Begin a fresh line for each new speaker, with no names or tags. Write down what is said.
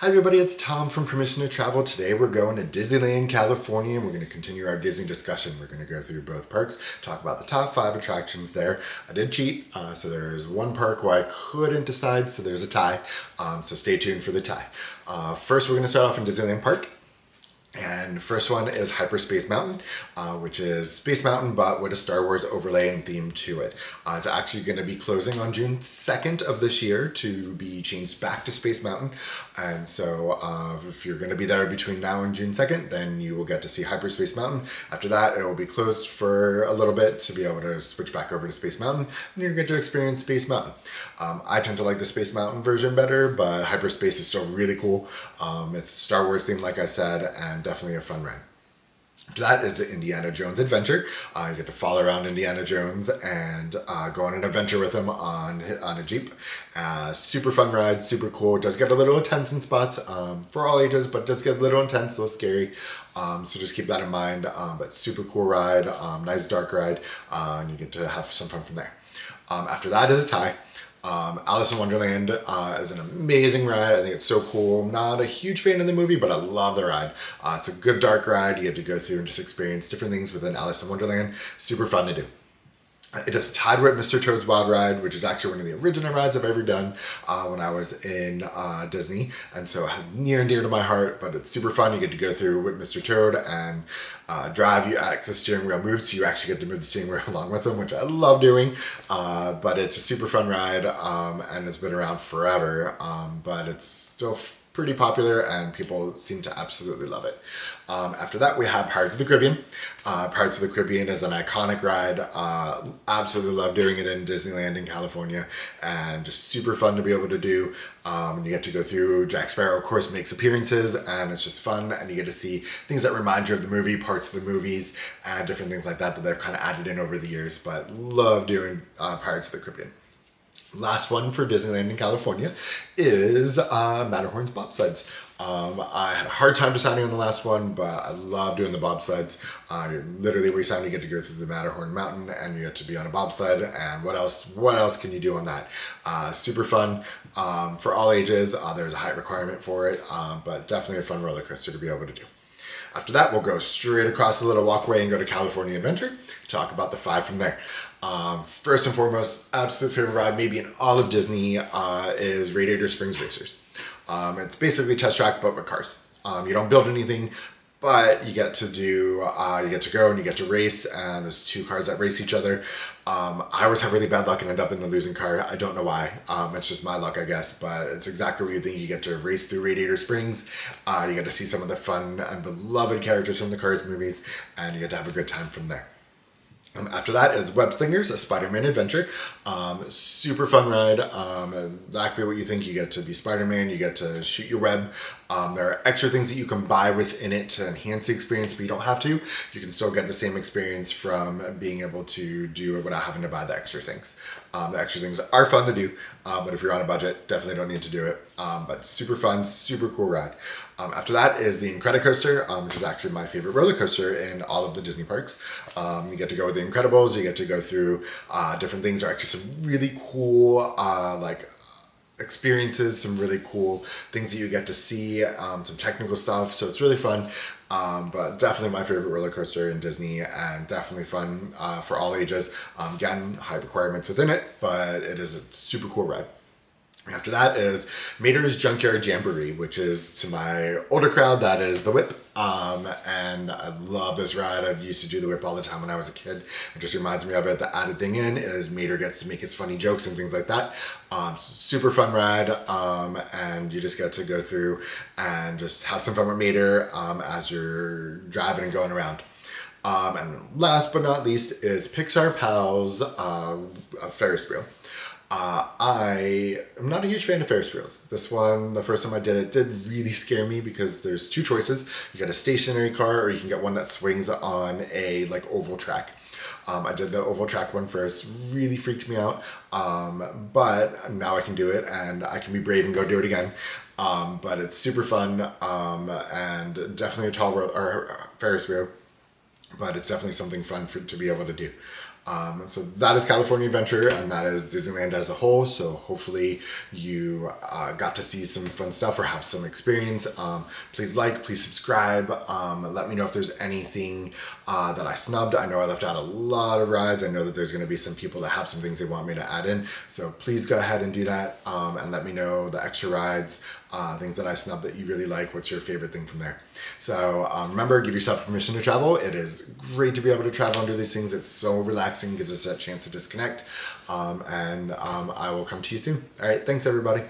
Hi everybody, it's Tom from Permission to Travel. Today we're going to Disneyland California and we're going to continue our Disney discussion. We're going to go through both parks, talk about the top 5 attractions there. I did cheat, so there's one park where I couldn't decide, so there's a tie. So stay tuned for the tie. First we're going to start off in Disneyland Park. And the first one is Hyperspace Mountain, which is Space Mountain, but with a Star Wars overlay and theme to it. It's actually going to be closing on June 2nd of this year to be changed back to Space Mountain. And so if you're going to be there between now and June 2nd, then you will get to see Hyperspace Mountain. After that, it will be closed for a little bit to be able to switch back over to Space Mountain, and you're going to experience Space Mountain. I tend to like the Space Mountain version better, but Hyperspace is still really cool. It's Star Wars themed, like I said, and definitely a fun ride. That is the Indiana Jones adventure. You get to follow around Indiana Jones and go on an adventure with him on a Jeep. Super fun ride, super cool. It does get a little intense in spots for all ages, but it does get a little intense, a little scary. So just keep that in mind. But super cool ride, nice dark ride, and you get to have some fun from there. After that is a tie. Alice in Wonderland is an amazing ride. I think it's so cool. I'm not a huge fan of the movie, but I love the ride. It's a good dark ride. You get to go through and just experience different things within Alice in Wonderland. Super fun to do. It is tied with Mr. Toad's Wild Ride, which is actually one of the original rides I've ever done when I was in Disney. And so it has near and dear to my heart, but it's super fun. You get to go through with Mr. Toad and drive. The steering wheel moves, so you actually get to move the steering wheel along with him, which I love doing. But it's a super fun ride, and it's been around forever, but it's still pretty popular and people seem to absolutely love it. After that, we have Pirates of the Caribbean. Pirates of the Caribbean is an iconic ride. Absolutely love doing it in Disneyland in California, and just super fun to be able to do. You get to go through. Jack Sparrow, of course, makes appearances, and it's just fun, and you get to see things that remind you of the movie, parts of the movies, and different things like that they've kind of added in over the years, but love doing Pirates of the Caribbean. Last one for Disneyland in California is Matterhorn's bobsleds. I had a hard time deciding on the last one, but I love doing the bobsleds. Literally, every time you get to go through the Matterhorn mountain and you get to be on a bobsled, and what else can you do on that? Super fun for all ages. There's a height requirement for it, but definitely a fun roller coaster to be able to do. After that, we'll go straight across the little walkway and go to California Adventure. Talk about the 5 from there. First and foremost, absolute favorite ride maybe in all of Disney is Radiator Springs Racers. It's basically test track but with cars. You don't build anything, but you get to you get to go and you get to race, and there's 2 cars that race each other. I always have really bad luck and end up in the losing car. I don't know why. It's just my luck, I guess, but it's exactly what you think. You get to race through Radiator Springs. You get to see some of the fun and beloved characters from the Cars movies, and you get to have a good time from there. After that is Web Slingers, a Spider-Man adventure. Super fun ride. Exactly what you think. You get to be Spider-Man. You get to shoot your web. There are extra things that you can buy within it to enhance the experience, but you don't have to. You can still get the same experience from being able to do it without having to buy the extra things. The extra things are fun to do, but if you're on a budget, definitely don't need to do it. But super fun, super cool ride. After that is the Incredicoaster, which is actually my favorite roller coaster in all of the Disney parks. You get to go with the Incredibles. You get to go through different things. There are actually some really cool experiences, some really cool things that you get to see, some technical stuff. So it's really fun. But definitely my favorite roller coaster in Disney, and definitely fun for all ages. Again, high requirements within it, but it is a super cool ride. After that is Mater's Junkyard Jamboree, which is, to my older crowd, that is the Whip. And I love this ride. I used to do the Whip all the time when I was a kid. It just reminds me of it. The added thing in is Mater gets to make his funny jokes and things like that. Super fun ride. And you just get to go through and just have some fun with Mater as you're driving and going around. And last but not least is Pixar Pals Ferris wheel. I am not a huge fan of Ferris wheels. This one, the first time I did it, did really scare me because there's 2 choices. You get a stationary car, or you can get one that swings on a oval track. I did the oval track one first. Really freaked me out. But now I can do it, and I can be brave and go do it again. But it's super fun, and definitely a tall Ferris wheel. But it's definitely something fun to be able to do. So that is California Adventure, and that is Disneyland as a whole. So hopefully you got to see some fun stuff or have some experience. Please like, please subscribe. Let me know if there's anything that I snubbed. I know I left out a lot of rides. I know that there's going to be some people that have some things they want me to add in. So please go ahead and do that, and let me know the extra rides, things that I snubbed that you really like. What's your favorite thing from there? So remember, give yourself permission to travel. It is great to be able to travel and do these things. It's so relaxing, gives us that chance to disconnect. And I will come to you soon. All right, thanks everybody.